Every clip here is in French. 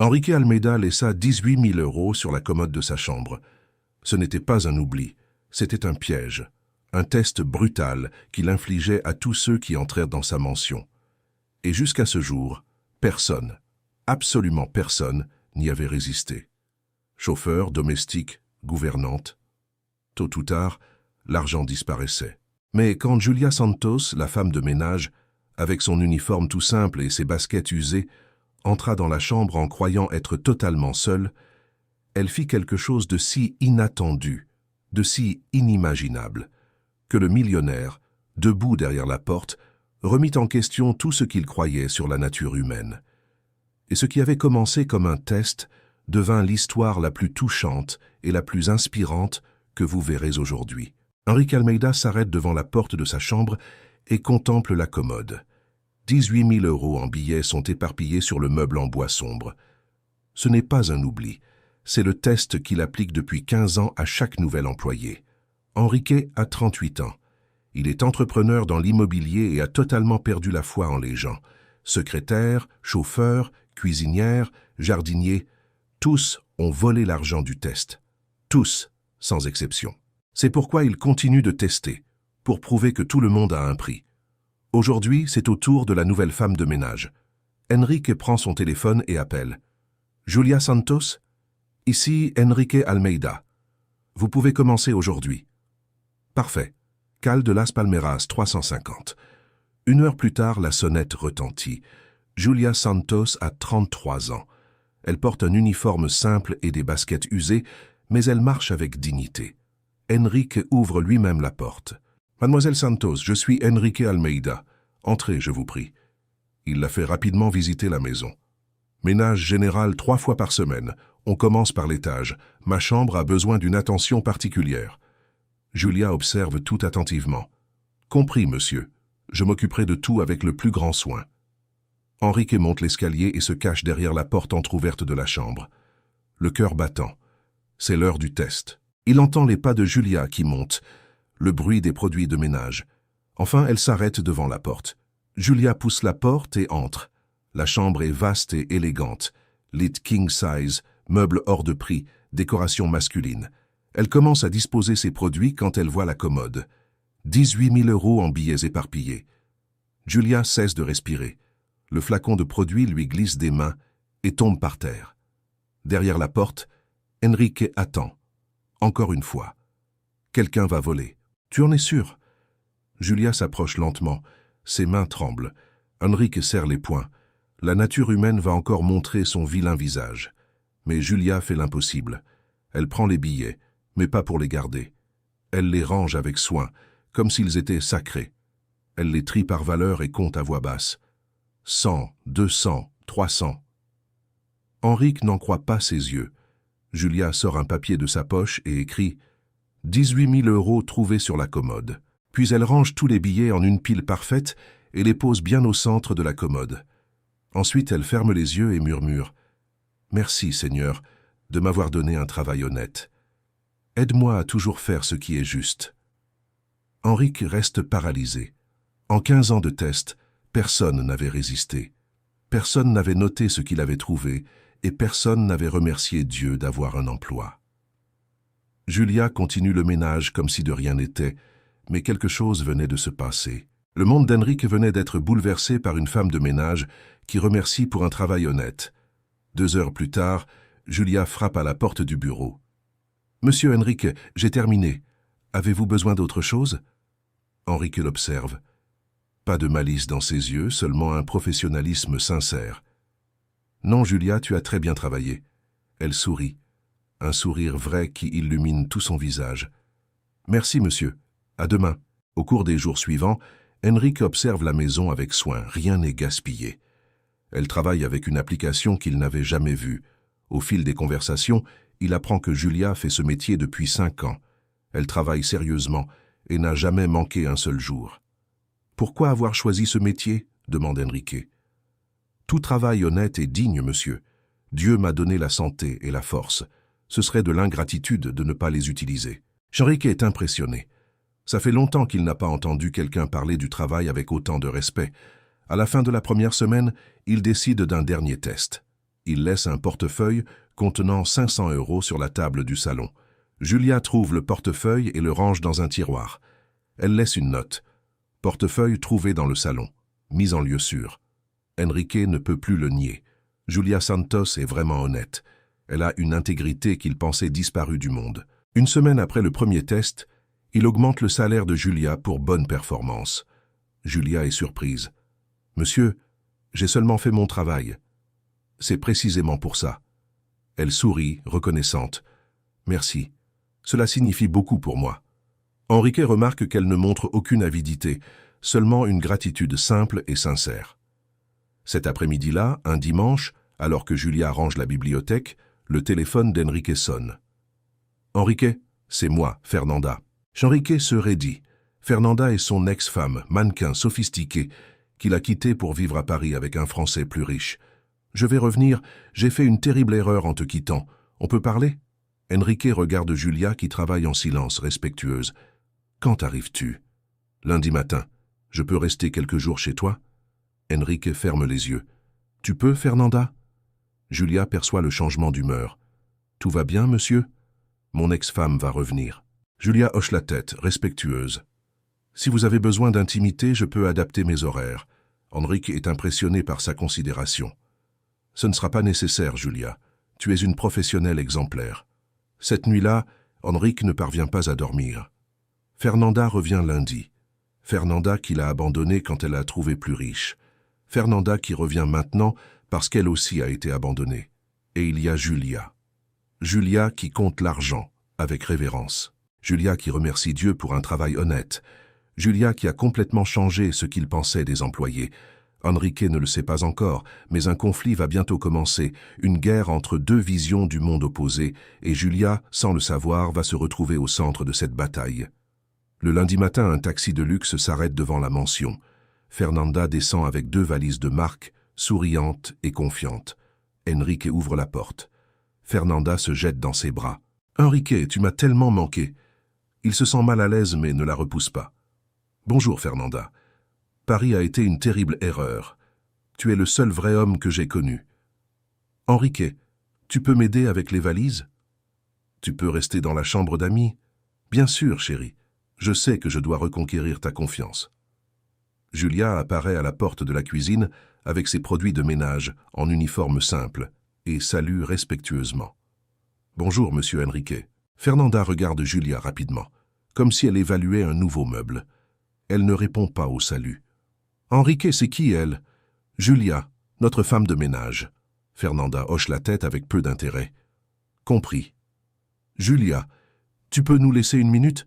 Enrique Almeida laissa 18 000 € sur la commode de sa chambre. Ce n'était pas un oubli, c'était un piège, un test brutal qu'il infligeait à tous ceux qui entrèrent dans sa mansion. Et jusqu'à ce jour, personne, absolument personne, n'y avait résisté. Chauffeur, domestique, gouvernante. Tôt ou tard, l'argent disparaissait. Mais quand Julia Santos, la femme de ménage, avec son uniforme tout simple et ses baskets usées, entra dans la chambre en croyant être totalement seule, elle fit quelque chose de si inattendu, de si inimaginable, que le millionnaire, debout derrière la porte, remit en question tout ce qu'il croyait sur la nature humaine. Et ce qui avait commencé comme un test devint l'histoire la plus touchante et la plus inspirante que vous verrez aujourd'hui. Enrique Almeida s'arrête devant la porte de sa chambre et contemple la commode. 18 000 € en billets sont éparpillés sur le meuble en bois sombre. Ce n'est pas un oubli, c'est le test qu'il applique depuis 15 ans à chaque nouvel employé. Enrique a 38 ans. Il est entrepreneur dans l'immobilier et a totalement perdu la foi en les gens. Secrétaire, chauffeur, cuisinière, jardinier, tous ont volé l'argent du test. Tous, sans exception. C'est pourquoi il continue de tester, pour prouver que tout le monde a un prix. Aujourd'hui, c'est au tour de la nouvelle femme de ménage. Enrique prend son téléphone et appelle. « Julia Santos, ici Enrique Almeida. Vous pouvez commencer aujourd'hui. » « Parfait. Cale de Las Palmeras 350. » 1 heure plus tard, la sonnette retentit. Julia Santos a 33 ans. Elle porte un uniforme simple et des baskets usées, mais elle marche avec dignité. Enrique ouvre lui-même la porte. « Mademoiselle Santos, je suis Enrique Almeida. Entrez, je vous prie. » Il la fait rapidement visiter la maison. « Ménage général 3 fois par semaine. On commence par l'étage. Ma chambre a besoin d'une attention particulière. » Julia observe tout attentivement. « Compris, monsieur. Je m'occuperai de tout avec le plus grand soin. » Enrique monte l'escalier et se cache derrière la porte entr'ouverte de la chambre. Le cœur battant. C'est l'heure du test. Il entend les pas de Julia qui montent, le bruit des produits de ménage. Enfin, elle s'arrête devant la porte. Julia pousse la porte et entre. La chambre est vaste et élégante. Lit king size, meubles hors de prix, décoration masculine. Elle commence à disposer ses produits quand elle voit la commode. 18 000 € en billets éparpillés. Julia cesse de respirer. Le flacon de produits lui glisse des mains et tombe par terre. Derrière la porte, Enrique attend. Encore une fois. Quelqu'un va voler. Tu en es sûr? Julia s'approche lentement. Ses mains tremblent. Enrique serre les poings. La nature humaine va encore montrer son vilain visage. Mais Julia fait l'impossible. Elle prend les billets, mais pas pour les garder. Elle les range avec soin, comme s'ils étaient sacrés. Elle les trie par valeur et compte à voix basse. 100, 200, 300. Enrique n'en croit pas ses yeux. Julia sort un papier de sa poche et écrit « 18 000 € trouvés sur la commode ». Puis elle range tous les billets en une pile parfaite et les pose bien au centre de la commode. Ensuite, elle ferme les yeux et murmure « Merci, Seigneur, de m'avoir donné un travail honnête. Aide-moi à toujours faire ce qui est juste. » Enrique reste paralysé. En 15 ans de test, personne n'avait résisté. Personne n'avait noté ce qu'il avait trouvé et personne n'avait remercié Dieu d'avoir un emploi. Julia continue le ménage comme si de rien n'était, mais quelque chose venait de se passer. Le monde d'Enrique venait d'être bouleversé par une femme de ménage qui remercie pour un travail honnête. 2 heures plus tard, Julia frappe à la porte du bureau. « Monsieur Enrique, j'ai terminé. Avez-vous besoin d'autre chose ?» Enrique l'observe. Pas de malice dans ses yeux, seulement un professionnalisme sincère. « Non, Julia, tu as très bien travaillé. » Elle sourit, un sourire vrai qui illumine tout son visage. « Merci, monsieur. À demain. » Au cours des jours suivants, Enrique observe la maison avec soin, rien n'est gaspillé. Elle travaille avec une application qu'il n'avait jamais vue. Au fil des conversations, il apprend que Julia fait ce métier depuis 5 ans. Elle travaille sérieusement et n'a jamais manqué un seul jour. « Pourquoi avoir choisi ce métier ?» demande Enrique. « Tout travail honnête et digne, monsieur. Dieu m'a donné la santé et la force. Ce serait de l'ingratitude de ne pas les utiliser. » Enrique est impressionné. Ça fait longtemps qu'il n'a pas entendu quelqu'un parler du travail avec autant de respect. À la fin de la première semaine, il décide d'un dernier test. Il laisse un portefeuille contenant 500 € sur la table du salon. Julia trouve le portefeuille et le range dans un tiroir. Elle laisse une note. Portefeuille trouvé dans le salon, mis en lieu sûr. Enrique ne peut plus le nier. Julia Santos est vraiment honnête. Elle a une intégrité qu'il pensait disparue du monde. Une semaine après le premier test, il augmente le salaire de Julia pour bonne performance. Julia est surprise. « Monsieur, j'ai seulement fait mon travail. » C'est précisément pour ça. Elle sourit, reconnaissante. « Merci. Cela signifie beaucoup pour moi. » Enrique remarque qu'elle ne montre aucune avidité, seulement une gratitude simple et sincère. Cet après-midi-là, un dimanche, alors que Julia range la bibliothèque, le téléphone d'Enrique sonne. « Enrique, c'est moi, Fernanda. » Enrique se raidit. Fernanda est son ex-femme, mannequin sophistiquée, qu'il a quittée pour vivre à Paris avec un Français plus riche. « Je vais revenir, j'ai fait une terrible erreur en te quittant. On peut parler ?» Enrique regarde Julia qui travaille en silence, respectueuse. « Quand arrives-tu ?»« Lundi matin. Je peux rester quelques jours chez toi ?» Enrique ferme les yeux. « Tu peux, Fernanda ?» Julia perçoit le changement d'humeur. « Tout va bien, monsieur ? Mon ex-femme va revenir. » Julia hoche la tête, respectueuse. « Si vous avez besoin d'intimité, je peux adapter mes horaires. » Enrique est impressionné par sa considération. « Ce ne sera pas nécessaire, Julia. Tu es une professionnelle exemplaire. » Cette nuit-là, Enrique ne parvient pas à dormir. Fernanda revient lundi. Fernanda qui l'a abandonnée quand elle l'a trouvée plus riche. Fernanda qui revient maintenant parce qu'elle aussi a été abandonnée. Et il y a Julia. Julia qui compte l'argent, avec révérence. Julia qui remercie Dieu pour un travail honnête. Julia qui a complètement changé ce qu'il pensait des employés. Enrique ne le sait pas encore, mais un conflit va bientôt commencer, une guerre entre deux visions du monde opposé, et Julia, sans le savoir, va se retrouver au centre de cette bataille. Le lundi matin, un taxi de luxe s'arrête devant la mansion. Fernanda descend avec 2 valises de marque, souriante et confiante. Enrique ouvre la porte. Fernanda se jette dans ses bras. « Enrique, tu m'as tellement manqué. » Il se sent mal à l'aise mais ne la repousse pas. « Bonjour Fernanda. Paris a été une terrible erreur. Tu es le seul vrai homme que j'ai connu. Enrique, tu peux m'aider avec les valises ? Tu peux rester dans la chambre d'amis ? Bien sûr, chérie. Je sais que je dois reconquérir ta confiance. » Julia apparaît à la porte de la cuisine avec ses produits de ménage en uniforme simple et salue respectueusement. « Bonjour, monsieur Enrique. » Fernanda regarde Julia rapidement, comme si elle évaluait un nouveau meuble. Elle ne répond pas au salut. « Enrique, c'est qui elle ?»« Julia, notre femme de ménage. » Fernanda hoche la tête avec peu d'intérêt. « Compris. »« Julia, tu peux nous laisser une minute ?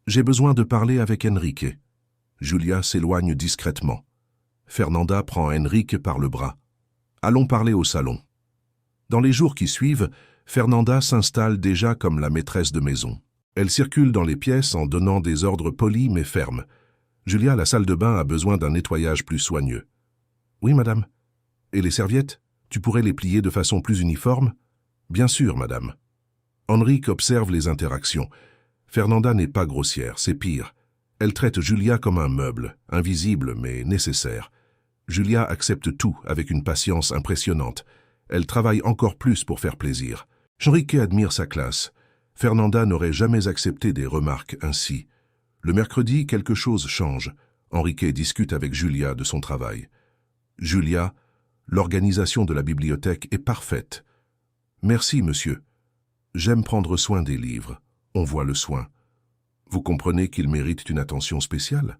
J'ai besoin de parler avec Enrique. » Julia s'éloigne discrètement. Fernanda prend Enrique par le bras. « Allons parler au salon. » Dans les jours qui suivent, Fernanda s'installe déjà comme la maîtresse de maison. Elle circule dans les pièces en donnant des ordres polis mais fermes. « Julia, la salle de bain a besoin d'un nettoyage plus soigneux. »« Oui, madame. »« Et les serviettes ? Tu pourrais les plier de façon plus uniforme ? »« Bien sûr, madame. » Enrique observe les interactions. Fernanda n'est pas grossière, c'est pire. Elle traite Julia comme un meuble, invisible mais nécessaire. Julia accepte tout avec une patience impressionnante. Elle travaille encore plus pour faire plaisir. Enrique admire sa classe. Fernanda n'aurait jamais accepté des remarques ainsi. Le mercredi, quelque chose change. Enrique discute avec Julia de son travail. « Julia, l'organisation de la bibliothèque est parfaite. »« Merci, monsieur. J'aime prendre soin des livres. On voit le soin. Vous comprenez qu'ils méritent une attention spéciale ?»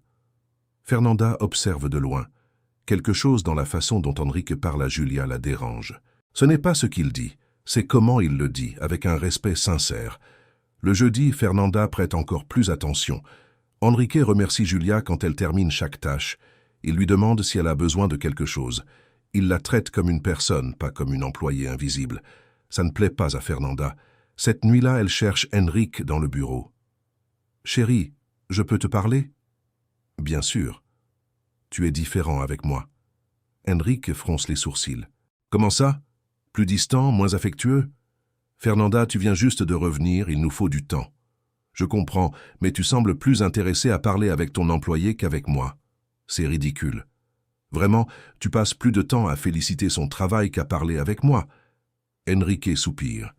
Fernanda observe de loin. Quelque chose dans la façon dont Enrique parle à Julia la dérange. Ce n'est pas ce qu'il dit, c'est comment il le dit, avec un respect sincère. Le jeudi, Fernanda prête encore plus attention. Enrique remercie Julia quand elle termine chaque tâche. Il lui demande si elle a besoin de quelque chose. Il la traite comme une personne, pas comme une employée invisible. Ça ne plaît pas à Fernanda. Cette nuit-là, elle cherche Enrique dans le bureau. « Chérie, je peux te parler ?»« Bien sûr. Tu es différent avec moi. » Enrique fronce les sourcils. « Comment ça ? Plus distant, moins affectueux ? Fernanda, tu viens juste de revenir, il nous faut du temps. Je comprends, mais tu sembles plus intéressée à parler avec ton employé qu'avec moi. C'est ridicule. Vraiment, tu passes plus de temps à féliciter son travail qu'à parler avec moi. Enrique soupire.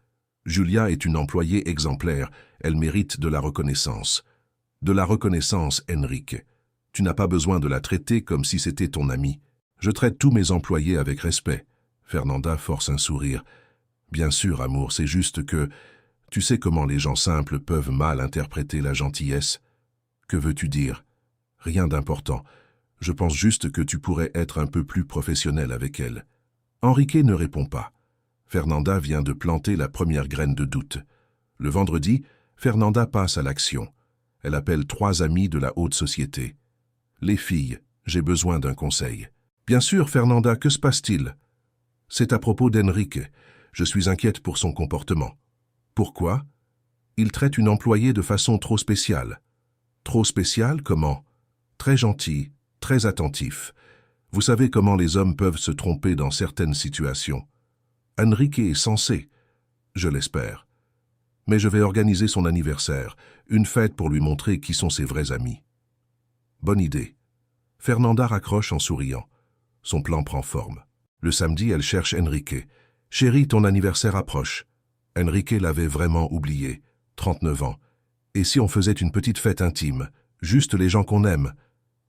Julia est une employée exemplaire, elle mérite de la reconnaissance. De la reconnaissance, Enrique. Tu n'as pas besoin de la traiter comme si c'était ton amie. Je traite tous mes employés avec respect. Fernanda force un sourire. Bien sûr, amour, c'est juste que... Tu sais comment les gens simples peuvent mal interpréter la gentillesse. Que veux-tu dire? Rien d'important. Je pense juste que tu pourrais être un peu plus professionnel avec elle. Enrique ne répond pas. Fernanda vient de planter la première graine de doute. Le vendredi, Fernanda passe à l'action. Elle appelle 3 amis de la haute société. Les filles, j'ai besoin d'un conseil. Bien sûr, Fernanda, que se passe-t-il? C'est à propos d'Enrique. Je suis inquiète pour son comportement. Pourquoi? Il traite une employée de façon trop spéciale. Trop spéciale, comment? Très gentil, très attentif. Vous savez comment les hommes peuvent se tromper dans certaines situations. Enrique est censé, je l'espère. Mais je vais organiser son anniversaire, une fête pour lui montrer qui sont ses vrais amis. Bonne idée. Fernanda raccroche en souriant. Son plan prend forme. Le samedi, elle cherche Enrique. « Chérie, ton anniversaire approche. » Enrique l'avait vraiment oublié. 39 ans. Et si on faisait une petite fête intime, juste les gens qu'on aime?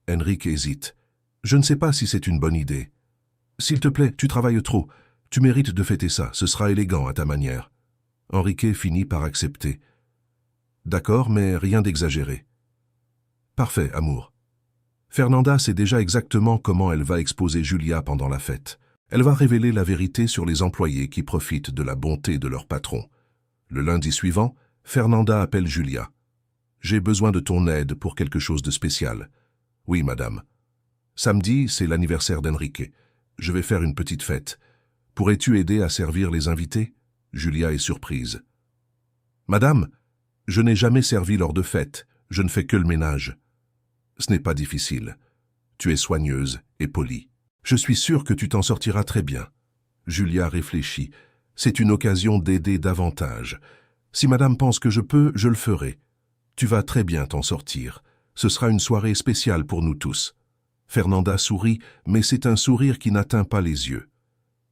Enrique hésite. Je ne sais pas si c'est une bonne idée. S'il te plaît, tu travailles trop. Tu mérites de fêter ça, ce sera élégant à ta manière. Enrique finit par accepter. D'accord, mais rien d'exagéré. Parfait, amour. Fernanda sait déjà exactement comment elle va exposer Julia pendant la fête. Elle va révéler la vérité sur les employés qui profitent de la bonté de leur patron. Le lundi suivant, Fernanda appelle Julia. « J'ai besoin de ton aide pour quelque chose de spécial. »« Oui, madame. »« Samedi, c'est l'anniversaire d'Enrique. Je vais faire une petite fête. Pourrais-tu aider à servir les invités ?» Julia est surprise. « Madame, je n'ai jamais servi lors de fêtes. Je ne fais que le ménage. » Ce n'est pas difficile. Tu es soigneuse et polie. Je suis sûr que tu t'en sortiras très bien. Julia réfléchit. C'est une occasion d'aider davantage. Si madame pense que je peux, je le ferai. Tu vas très bien t'en sortir. Ce sera une soirée spéciale pour nous tous. Fernanda sourit, mais c'est un sourire qui n'atteint pas les yeux.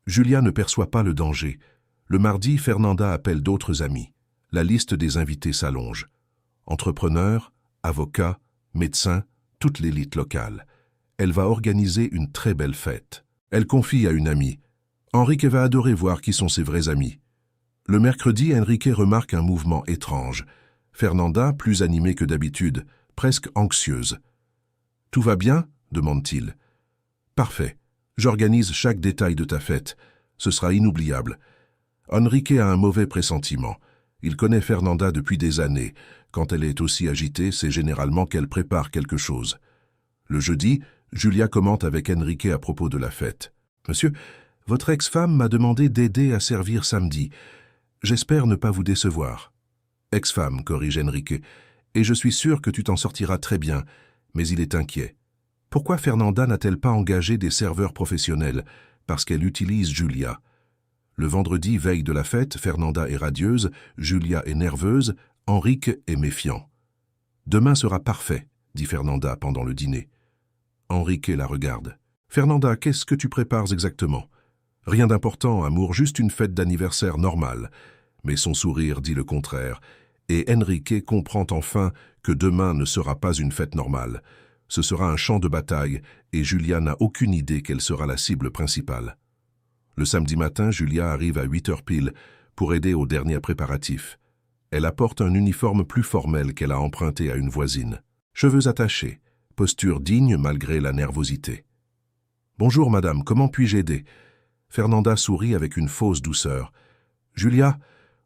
Julia ne perçoit pas le danger. Le mardi, Fernanda appelle d'autres amis. La liste des invités s'allonge. Entrepreneurs, avocats, médecins, toute l'élite locale. Elle va organiser une très belle fête. Elle confie à une amie. Enrique va adorer voir qui sont ses vrais amis. Le mercredi, Enrique remarque un mouvement étrange. Fernanda, plus animée que d'habitude, presque anxieuse. « Tout va bien ?» demande-t-il. « Parfait. J'organise chaque détail de ta fête. Ce sera inoubliable. » Enrique a un mauvais pressentiment. Il connaît Fernanda depuis des années. Quand elle est aussi agitée, c'est généralement qu'elle prépare quelque chose. Le jeudi, Julia commente avec Enrique à propos de la fête. « Monsieur, votre ex-femme m'a demandé d'aider à servir samedi. J'espère ne pas vous décevoir. »« Ex-femme, corrige Enrique, et je suis sûr que tu t'en sortiras très bien, mais il est inquiet. Pourquoi Fernanda n'a-t-elle pas engagé des serveurs professionnels? Parce qu'elle utilise Julia. Le vendredi, veille de la fête, Fernanda est radieuse, Julia est nerveuse, Enrique est méfiant. « Demain sera parfait, » dit Fernanda pendant le dîner. Enrique la regarde. « Fernanda, qu'est-ce que tu prépares exactement? » « Rien d'important, amour, juste une fête d'anniversaire normale. » Mais son sourire dit le contraire, et Enrique comprend enfin que demain ne sera pas une fête normale. Ce sera un champ de bataille, et Julia n'a aucune idée quelle sera la cible principale. Le samedi matin, Julia arrive à 8 heures pile pour aider aux derniers préparatifs. Elle apporte un uniforme plus formel qu'elle a emprunté à une voisine. Cheveux attachés, posture digne malgré la nervosité. « Bonjour madame, comment puis-je aider ?» Fernanda sourit avec une fausse douceur. « Julia,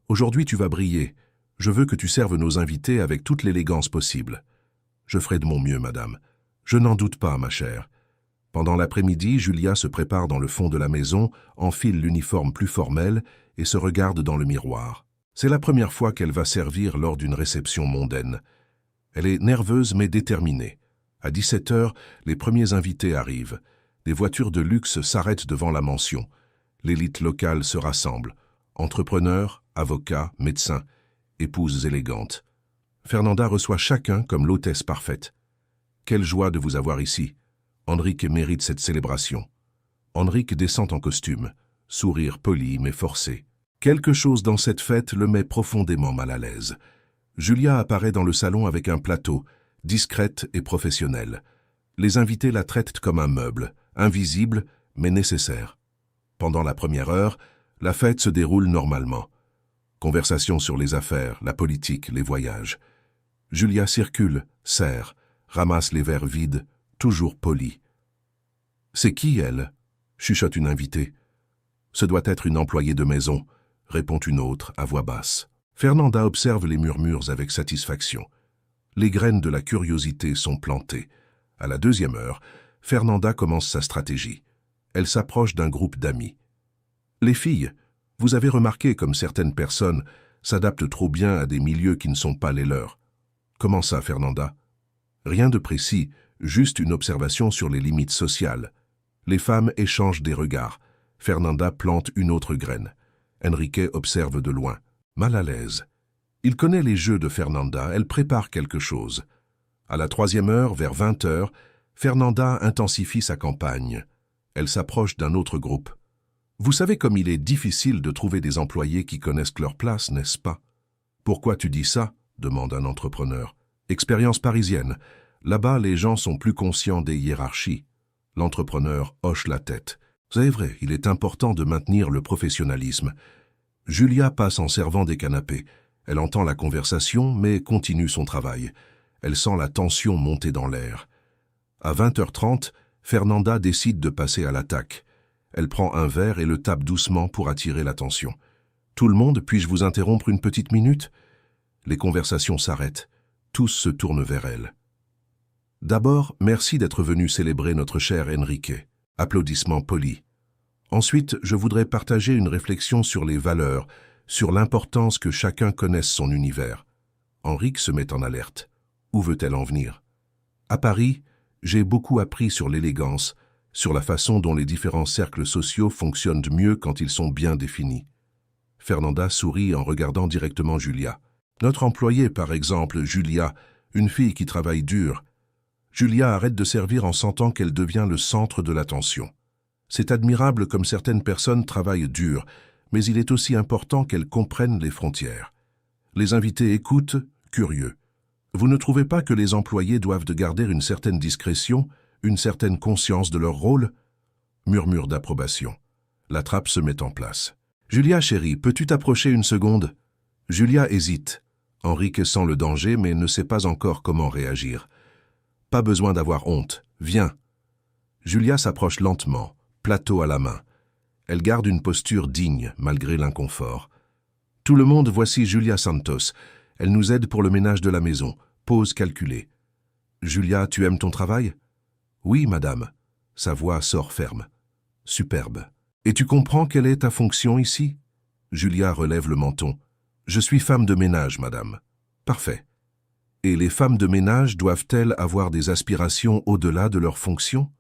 aujourd'hui tu vas briller. Je veux que tu serves nos invités avec toute l'élégance possible. »« Je ferai de mon mieux, madame. »« Je n'en doute pas, ma chère. » Pendant l'après-midi, Julia se prépare dans le fond de la maison, enfile l'uniforme plus formel et se regarde dans le miroir. C'est la première fois qu'elle va servir lors d'une réception mondaine. Elle est nerveuse mais déterminée. À 17 heures, les premiers invités arrivent. Des voitures de luxe s'arrêtent devant la mansion. L'élite locale se rassemble. Entrepreneurs, avocats, médecins, épouses élégantes. Fernanda reçoit chacun comme l'hôtesse parfaite. Quelle joie de vous avoir ici. Enrique mérite cette célébration. Enrique descend en costume, sourire poli mais forcé. Quelque chose dans cette fête le met profondément mal à l'aise. Julia apparaît dans le salon avec un plateau, discrète et professionnelle. Les invités la traitent comme un meuble, invisible mais nécessaire. Pendant la première heure, la fête se déroule normalement. Conversation sur les affaires, la politique, les voyages. Julia circule, sert, ramasse les verres vides, toujours polie. « C'est qui, elle ?» chuchote une invitée. « Ce doit être une employée de maison », répond une autre à voix basse. Fernanda observe les murmures avec satisfaction. Les graines de la curiosité sont plantées. À la deuxième heure, Fernanda commence sa stratégie. Elle s'approche d'un groupe d'amis. « Les filles, vous avez remarqué comme certaines personnes s'adaptent trop bien à des milieux qui ne sont pas les leurs. » « Comment ça, Fernanda ?» Rien de précis, juste une observation sur les limites sociales. Les femmes échangent des regards. Fernanda plante une autre graine. Enrique observe de loin, mal à l'aise. Il connaît les jeux de Fernanda, elle prépare quelque chose. À la troisième heure, vers 20 heures, Fernanda intensifie sa campagne. Elle s'approche d'un autre groupe. « Vous savez comme il est difficile de trouver des employés qui connaissent leur place, n'est-ce pas ?»« Pourquoi tu dis ça ?» demande un entrepreneur. « Expérience parisienne. Là-bas, les gens sont plus conscients des hiérarchies. » L'entrepreneur hoche la tête. « C'est vrai, il est important de maintenir le professionnalisme. » Julia passe en servant des canapés. Elle entend la conversation, mais continue son travail. Elle sent la tension monter dans l'air. À 20h30, Fernanda décide de passer à l'attaque. Elle prend un verre et le tape doucement pour attirer l'attention. « Tout le monde, puis-je vous interrompre une petite minute ?» Les conversations s'arrêtent. Tous se tournent vers elle. « D'abord, merci d'être venu célébrer notre cher Enrique. » Applaudissements polis. « Ensuite, je voudrais partager une réflexion sur les valeurs, sur l'importance que chacun connaisse son univers. » Enrique se met en alerte. Où veut-elle en venir? « À Paris, j'ai beaucoup appris sur l'élégance, sur la façon dont les différents cercles sociaux fonctionnent mieux quand ils sont bien définis. » Fernanda sourit en regardant directement Julia. « Notre employée, par exemple, Julia, une fille qui travaille dur. » Julia arrête de servir en sentant qu'elle devient le centre de l'attention. C'est admirable comme certaines personnes travaillent dur, mais il est aussi important qu'elles comprennent les frontières. Les invités écoutent, curieux. Vous ne trouvez pas que les employés doivent garder une certaine discrétion, une certaine conscience de leur rôle? Murmure d'approbation. La trappe se met en place. « Julia, chérie, peux-tu t'approcher une seconde ?» Julia hésite. Enrique sent le danger, mais ne sait pas encore comment réagir. « Pas besoin d'avoir honte. Viens. » Julia s'approche lentement, plateau à la main. Elle garde une posture digne, malgré l'inconfort. « Tout le monde, voici Julia Santos. Elle nous aide pour le ménage de la maison. Pause calculée. »« Julia, tu aimes ton travail ?»« Oui, madame. » Sa voix sort ferme. « Superbe. Et tu comprends quelle est ta fonction ici ?» Julia relève le menton. « Je suis femme de ménage, madame. »« Parfait. Et les femmes de ménage doivent-elles avoir des aspirations au-delà de leurs fonctions? »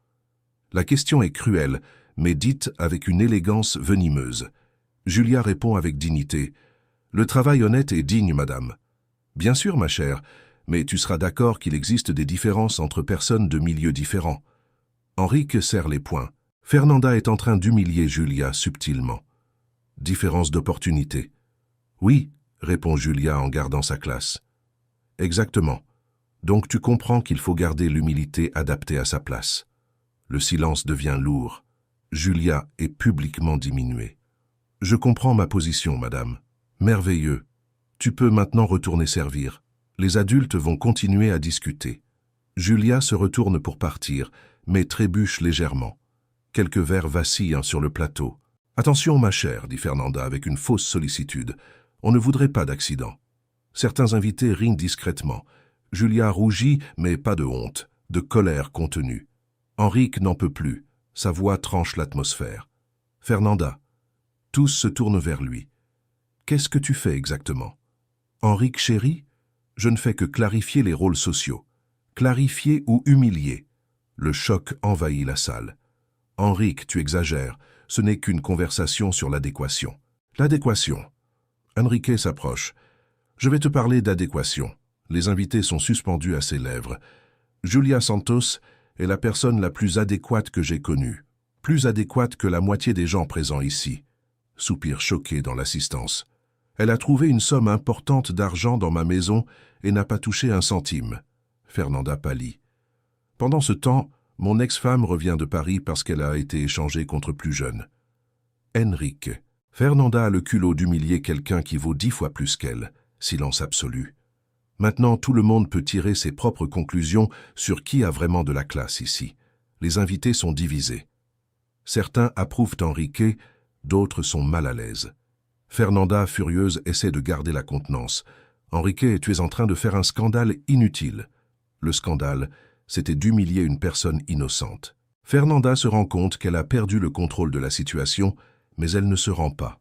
La question est cruelle, mais dite avec une élégance venimeuse. Julia répond avec dignité. « Le travail honnête est digne, madame. »« Bien sûr, ma chère, mais tu seras d'accord qu'il existe des différences entre personnes de milieux différents. » Enrique serre les poings. Fernanda est en train d'humilier Julia subtilement. « Différence d'opportunité. »« Oui, » répond Julia en gardant sa classe. « Exactement. Donc tu comprends qu'il faut garder l'humilité adaptée à sa place. » Le silence devient lourd. Julia est publiquement diminuée. « Je comprends ma position, madame. Merveilleux. Tu peux maintenant retourner servir. Les adultes vont continuer à discuter. » Julia se retourne pour partir, mais trébuche légèrement. Quelques verres vacillent sur le plateau. « Attention, ma chère, » dit Fernanda avec une fausse sollicitude. « On ne voudrait pas d'accident. » Certains invités rient discrètement. Julia rougit, mais pas de honte, de colère contenue. Enrique n'en peut plus. Sa voix tranche l'atmosphère. « Fernanda. » Tous se tournent vers lui. « Qu'est-ce que tu fais exactement ?»« Enrique, chéri, je ne fais que clarifier les rôles sociaux. Clarifier ou humilier. » Le choc envahit la salle. « Enrique, tu exagères. Ce n'est qu'une conversation sur l'adéquation. »« L'adéquation. » Enrique s'approche. « Je vais te parler d'adéquation. » Les invités sont suspendus à ses lèvres. « Julia Santos est la personne la plus adéquate que j'ai connue. Plus adéquate que la moitié des gens présents ici. soupir choqué dans l'assistance. Elle a trouvé une somme importante d'argent dans ma maison et n'a pas touché un centime. Fernanda pâlit. Pendant ce temps, mon ex-femme revient de Paris parce qu'elle a été échangée contre plus jeune. Enrique. Fernanda a le culot d'humilier quelqu'un qui vaut 10 fois plus qu'elle. Silence absolu. Maintenant, tout le monde peut tirer ses propres conclusions sur qui a vraiment de la classe ici. Les invités sont divisés. Certains approuvent Enrique, d'autres sont mal à l'aise. Fernanda, furieuse, essaie de garder la contenance. « Enrique, tu es en train de faire un scandale inutile. » Le scandale, c'était d'humilier une personne innocente. Fernanda se rend compte qu'elle a perdu le contrôle de la situation, mais elle ne se rend pas.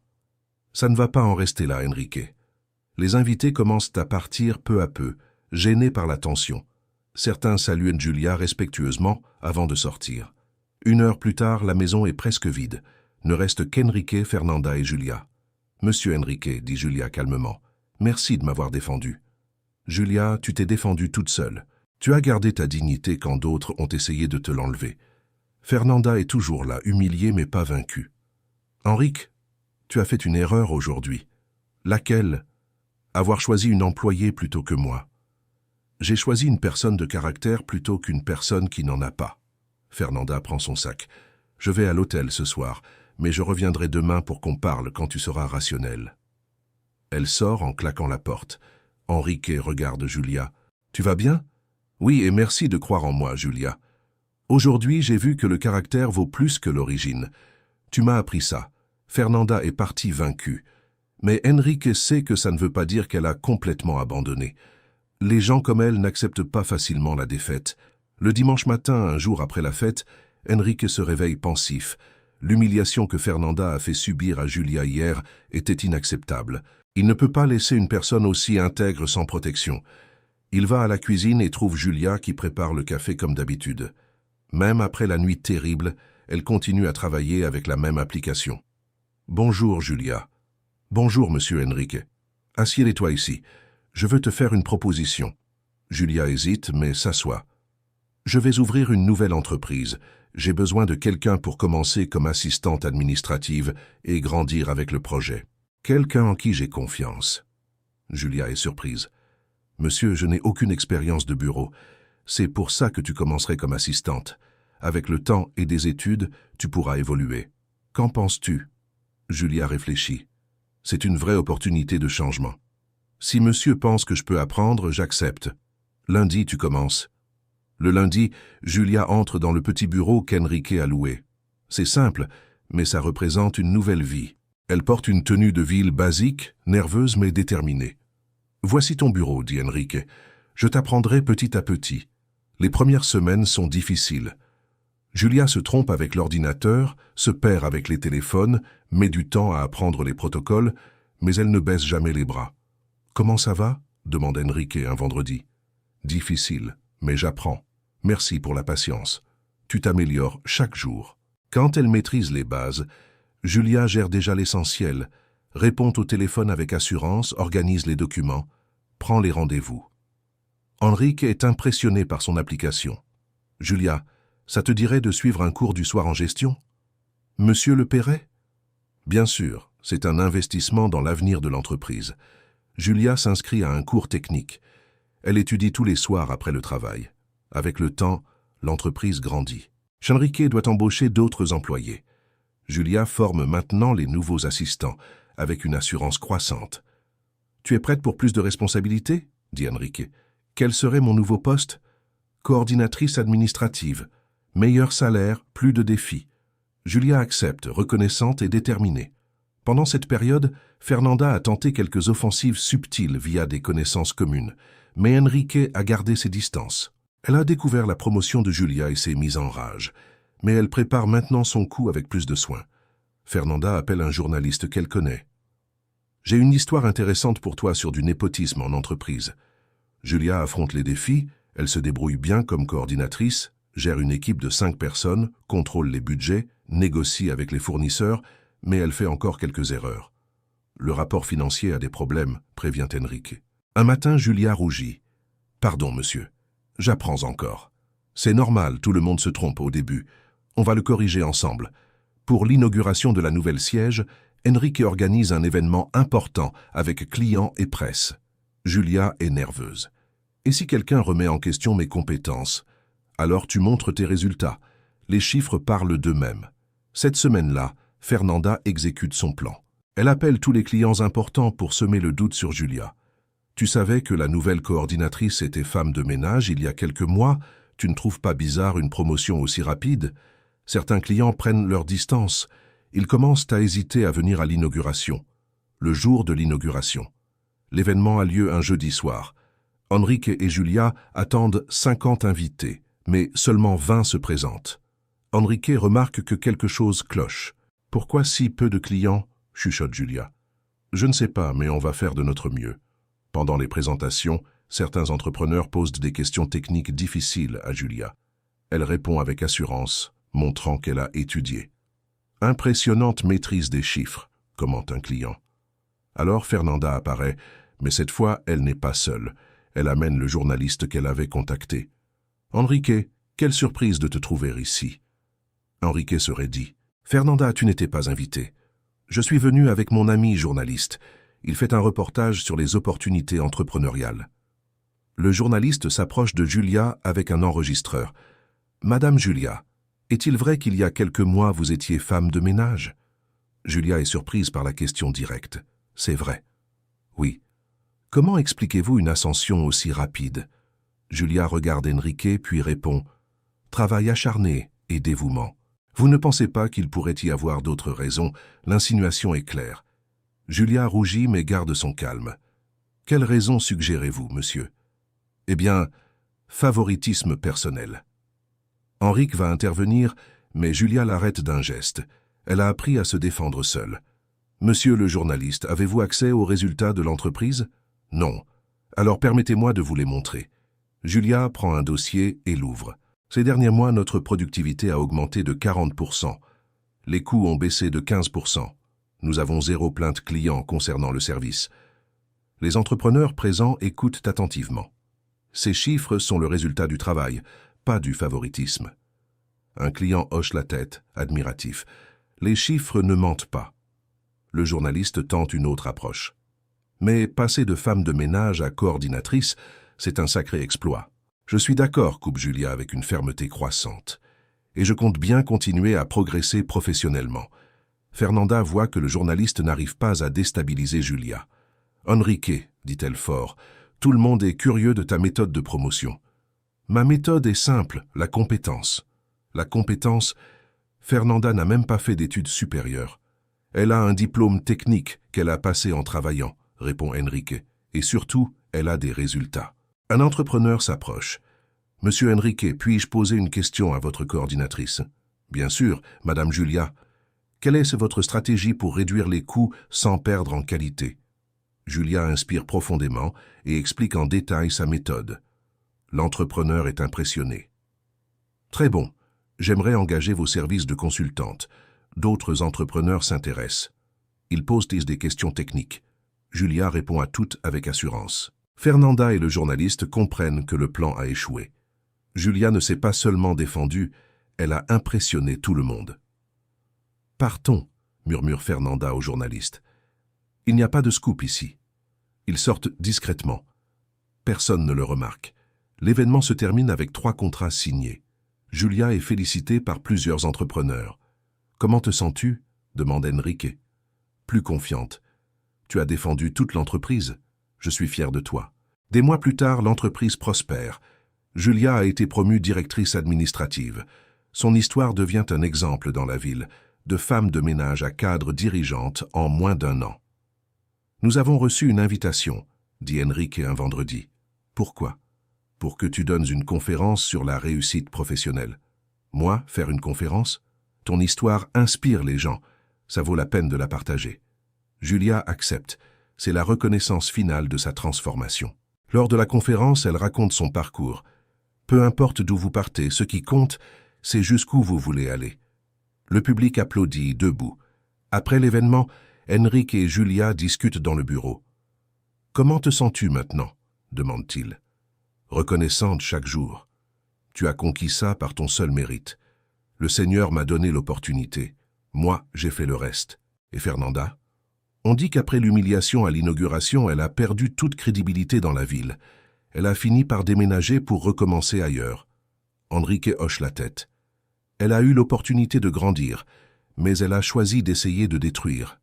Ça ne va pas en rester là, Enrique. Les invités commencent à partir peu à peu, gênés par la tension. Certains saluent Julia respectueusement avant de sortir. 1 heure plus tard, la maison est presque vide. Ne reste qu'Enrique, Fernanda et Julia. « Monsieur Enrique, dit Julia calmement, merci de m'avoir défendu. »« Julia, tu t'es défendue toute seule. Tu as gardé ta dignité quand d'autres ont essayé de te l'enlever. Fernanda est toujours là, humiliée mais pas vaincue. Enrique, tu as fait une erreur aujourd'hui. Laquelle? Avoir choisi une employée plutôt que moi. J'ai choisi une personne de caractère plutôt qu'une personne qui n'en a pas. » Fernanda prend son sac. « Je vais à l'hôtel ce soir, mais je reviendrai demain pour qu'on parle quand tu seras rationnel. » Elle sort en claquant la porte. Enrique regarde Julia. « Tu vas bien? »« Oui, et merci de croire en moi, Julia. Aujourd'hui, j'ai vu que le caractère vaut plus que l'origine. Tu m'as appris ça. Fernanda est partie vaincue. Mais Enrique sait que ça ne veut pas dire qu'elle a complètement abandonné. Les gens comme elle n'acceptent pas facilement la défaite. Le dimanche matin, un jour après la fête, Enrique se réveille pensif. L'humiliation que Fernanda a fait subir à Julia hier était inacceptable. Il ne peut pas laisser une personne aussi intègre sans protection. Il va à la cuisine et trouve Julia qui prépare le café comme d'habitude. Même après la nuit terrible, elle continue à travailler avec la même application. « Bonjour, Julia. »« Bonjour, monsieur Enrique. Assieds-toi ici. Je veux te faire une proposition. » Julia hésite, mais s'assoit. « Je vais ouvrir une nouvelle entreprise. J'ai besoin de quelqu'un pour commencer comme assistante administrative et grandir avec le projet. Quelqu'un en qui j'ai confiance. » Julia est surprise. « Monsieur, je n'ai aucune expérience de bureau. C'est pour ça que tu commencerais comme assistante. Avec le temps et des études, tu pourras évoluer. Qu'en penses-tu » Julia réfléchit. « C'est une vraie opportunité de changement. Si monsieur pense que je peux apprendre, j'accepte. Lundi, tu commences. » Le lundi, Julia entre dans le petit bureau qu'Enrique a loué. C'est simple, mais ça représente une nouvelle vie. Elle porte une tenue de ville basique, nerveuse mais déterminée. « Voici ton bureau, dit Enrique. Je t'apprendrai petit à petit. Les premières semaines sont difficiles. » Julia se trompe avec l'ordinateur, se perd avec les téléphones, met du temps à apprendre les protocoles, mais elle ne baisse jamais les bras. « Comment ça va ?» demande Enrique un vendredi. « Difficile, mais j'apprends. Merci pour la patience. Tu t'améliores chaque jour. » Quand elle maîtrise les bases, Julia gère déjà l'essentiel, répond au téléphone avec assurance, organise les documents, prend les rendez-vous. Enrique est impressionné par son application. « Julia, ça te dirait de suivre un cours du soir en gestion ? Monsieur le paierait ? » Bien sûr, c'est un investissement dans l'avenir de l'entreprise. Julia s'inscrit à un cours technique. Elle étudie tous les soirs après le travail. Avec le temps, l'entreprise grandit. Enrique doit embaucher d'autres employés. Julia forme maintenant les nouveaux assistants, avec une assurance croissante. « Tu es prête pour plus de responsabilités ?» dit Enrique. « Quel serait mon nouveau poste ? Coordinatrice administrative. Meilleur salaire, plus de défis. » Julia accepte, reconnaissante et déterminée. Pendant cette période, Fernanda a tenté quelques offensives subtiles via des connaissances communes, mais Enrique a gardé ses distances. Elle a découvert la promotion de Julia et s'est mise en rage, mais elle prépare maintenant son coup avec plus de soin. Fernanda appelle un journaliste qu'elle connaît. « J'ai une histoire intéressante pour toi sur du népotisme en entreprise. » Julia affronte les défis, elle se débrouille bien comme coordinatrice, gère une équipe de 5 personnes, contrôle les budgets, négocie avec les fournisseurs, mais elle fait encore quelques erreurs. Le rapport financier a des problèmes, prévient Enrique. Un matin, Julia rougit. « Pardon, monsieur. J'apprends encore. C'est normal, tout le monde se trompe au début. On va le corriger ensemble. » Pour l'inauguration de la nouvelle siège, Enrique organise un événement important avec clients et presse. Julia est nerveuse. Et si quelqu'un remet en question mes compétences? Alors tu montres tes résultats. Les chiffres parlent d'eux-mêmes. Cette semaine-là, Fernanda exécute son plan. Elle appelle tous les clients importants pour semer le doute sur Julia. Tu savais que la nouvelle coordinatrice était femme de ménage il y a quelques mois? Tu ne trouves pas bizarre une promotion aussi rapide? Certains clients prennent leur distance. Ils commencent à hésiter à venir à l'inauguration. Le jour de l'inauguration. L'événement a lieu un jeudi soir. Enrique et Julia attendent 50 invités, mais seulement 20 se présentent. Enrique remarque que quelque chose cloche. « Pourquoi si peu de clients ?» chuchote Julia. « Je ne sais pas, mais on va faire de notre mieux. » Pendant les présentations, certains entrepreneurs posent des questions techniques difficiles à Julia. Elle répond avec assurance, montrant qu'elle a étudié. « Impressionnante maîtrise des chiffres », commente un client. Alors Fernanda apparaît, mais cette fois, elle n'est pas seule. Elle amène le journaliste qu'elle avait contacté. « Enrique, quelle surprise de te trouver ici. » Enrique se raidit. « Fernanda, tu n'étais pas invité. Je suis venu avec mon ami journaliste. Il fait un reportage sur les opportunités entrepreneuriales. » Le journaliste s'approche de Julia avec un enregistreur. « Madame Julia, est-il vrai qu'il y a quelques mois vous étiez femme de ménage ?» Julia est surprise par la question directe. « C'est vrai. »« Oui. » « Comment expliquez-vous une ascension aussi rapide ?» Julia regarde Enrique puis répond « Travail acharné et dévouement. » Vous ne pensez pas qu'il pourrait y avoir d'autres raisons? L'insinuation est claire. Julia rougit mais garde son calme. « Quelles raisons suggérez-vous, monsieur ?»« Eh bien, favoritisme personnel. » Enrique va intervenir, mais Julia l'arrête d'un geste. Elle a appris à se défendre seule. « Monsieur le journaliste, avez-vous accès aux résultats de l'entreprise ?»« Non. Alors permettez-moi de vous les montrer. » Julia prend un dossier et l'ouvre. Ces derniers mois, notre productivité a augmenté de 40%. Les coûts ont baissé de 15%. Nous avons 0 plainte client concernant le service. Les entrepreneurs présents écoutent attentivement. Ces chiffres sont le résultat du travail, pas du favoritisme. Un client hoche la tête, admiratif. Les chiffres ne mentent pas. Le journaliste tente une autre approche. Mais passer de femme de ménage à coordinatrice, c'est un sacré exploit. Je suis d'accord, coupe Julia avec une fermeté croissante. Et je compte bien continuer à progresser professionnellement. Fernanda voit que le journaliste n'arrive pas à déstabiliser Julia. « Enrique, dit-elle fort, tout le monde est curieux de ta méthode de promotion. »« Ma méthode est simple, la compétence. » La compétence, Fernanda n'a même pas fait d'études supérieures. Elle a un diplôme technique qu'elle a passé en travaillant, répond Enrique, et surtout, elle a des résultats. Un entrepreneur s'approche. « Monsieur Enrique, puis-je poser une question à votre coordinatrice ?»« Bien sûr, Madame Julia. Quelle est votre stratégie pour réduire les coûts sans perdre en qualité ?» Julia inspire profondément et explique en détail sa méthode. L'entrepreneur est impressionné. « Très bon. J'aimerais engager vos services de consultante. D'autres entrepreneurs s'intéressent. Ils posent des questions techniques. Julia répond à toutes avec assurance. Fernanda et le journaliste comprennent que le plan a échoué. Julia ne s'est pas seulement défendue, elle a impressionné tout le monde. « Partons, » murmure Fernanda au journaliste. « Il n'y a pas de scoop ici. » Ils sortent discrètement. Personne ne le remarque. L'événement se termine avec 3 contrats signés. Julia est félicitée par plusieurs entrepreneurs. « Comment te sens-tu » demande Enrique. « Plus confiante. Tu as défendu toute l'entreprise. Je suis fier de toi. » Des mois plus tard, l'entreprise prospère. Julia a été promue directrice administrative. Son histoire devient un exemple dans la ville, de femme de ménage à cadre dirigeante en moins d'1 an. « Nous avons reçu une invitation, » dit Enrique un vendredi. « Pourquoi ?»« Pour que tu donnes une conférence sur la réussite professionnelle. »« Moi, faire une conférence ? Ton histoire inspire les gens. Ça vaut la peine de la partager. » Julia accepte. C'est la reconnaissance finale de sa transformation. Lors de la conférence, elle raconte son parcours. Peu importe d'où vous partez, ce qui compte, c'est jusqu'où vous voulez aller. Le public applaudit, debout. Après l'événement, Enrique et Julia discutent dans le bureau. « Comment te sens-tu maintenant ?» demande-t-il. « Reconnaissante chaque jour. Tu as conquis ça par ton seul mérite. Le Seigneur m'a donné l'opportunité. Moi, j'ai fait le reste. » Et Fernanda? On dit qu'après l'humiliation à l'inauguration, elle a perdu toute crédibilité dans la ville. Elle a fini par déménager pour recommencer ailleurs. Enrique hoche la tête. Elle a eu l'opportunité de grandir, mais elle a choisi d'essayer de détruire.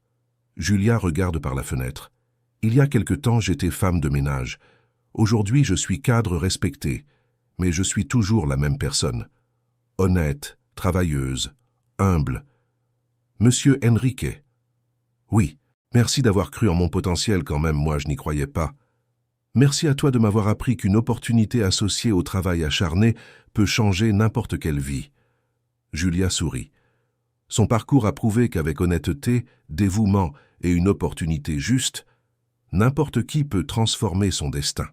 Julia regarde par la fenêtre. Il y a quelque temps, j'étais femme de ménage. Aujourd'hui, je suis cadre respecté, mais je suis toujours la même personne. Honnête, travailleuse, humble. Monsieur Enrique. Oui, merci d'avoir cru en mon potentiel quand même, moi je n'y croyais pas. Merci à toi de m'avoir appris qu'une opportunité associée au travail acharné peut changer n'importe quelle vie. Julia sourit. Son parcours a prouvé qu'avec honnêteté, dévouement et une opportunité juste, n'importe qui peut transformer son destin.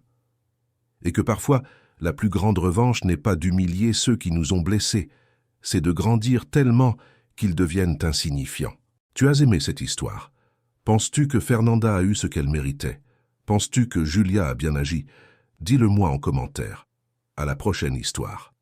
Et que parfois, la plus grande revanche n'est pas d'humilier ceux qui nous ont blessés, c'est de grandir tellement qu'ils deviennent insignifiants. Tu as aimé cette histoire. Penses-tu que Fernanda a eu ce qu'elle méritait? Penses-tu que Julia a bien agi? Dis-le-moi en commentaire. À la prochaine histoire.